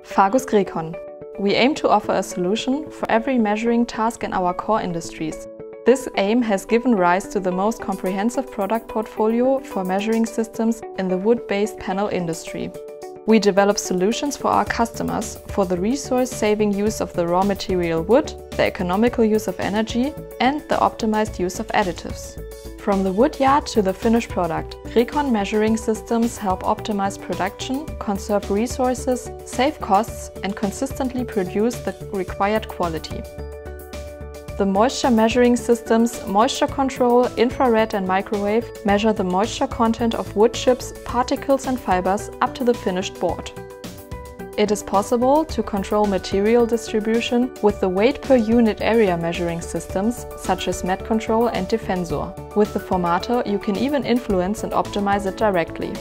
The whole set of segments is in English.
Fagus-GreCon. We aim to offer a solution for every measuring task in our core industries. This aim has given rise to the most comprehensive product portfolio for measuring systems in the wood-based panel industry. We develop solutions for our customers for the resource-saving use of the raw material wood, the economical use of energy, and the optimized use of additives. From the wood yard to the finished product, GreCon measuring systems help optimize production, conserve resources, save costs, and consistently produce the required quality. The moisture measuring systems, moisture control, infrared and microwave measure the moisture content of wood chips, particles and fibers up to the finished board. It is possible to control material distribution with the weight per unit area measuring systems such as Met Control and Defensor. With the Formator you can even influence and optimize it directly.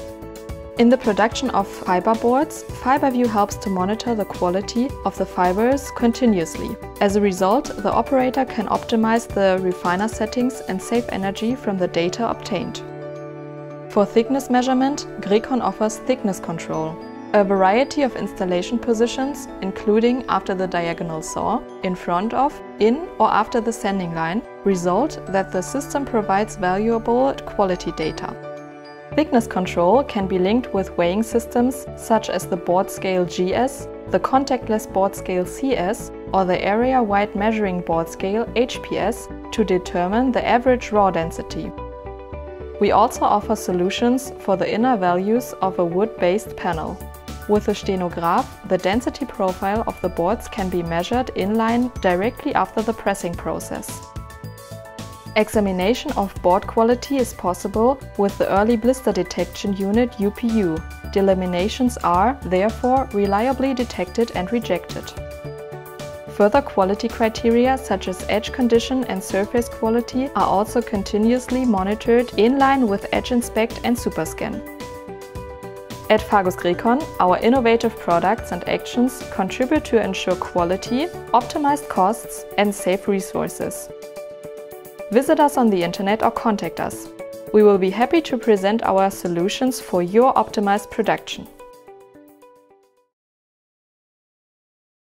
In the production of fiber boards, Fiberview helps to monitor the quality of the fibers continuously. As a result, the operator can optimize the refiner settings and save energy from the data obtained. For thickness measurement, GreCon offers thickness control. A variety of installation positions, including after the diagonal saw, in front of, in or after the sanding line, result that the system provides valuable quality data. Thickness control can be linked with weighing systems such as the board scale GS, the contactless board scale CS, or the area-wide measuring board scale HPS to determine the average raw density. We also offer solutions for the inner values of a wood-based panel. With a stenograph, the density profile of the boards can be measured inline directly after the pressing process. Examination of board quality is possible with the Early Blister Detection Unit UPU. Delaminations are, therefore, reliably detected and rejected. Further quality criteria such as edge condition and surface quality are also continuously monitored in line with Edge Inspect and Superscan. At Fagus-GreCon, our innovative products and actions contribute to ensure quality, optimized costs and safe resources. Visit us on the internet or contact us. We will be happy to present our solutions for your optimized production.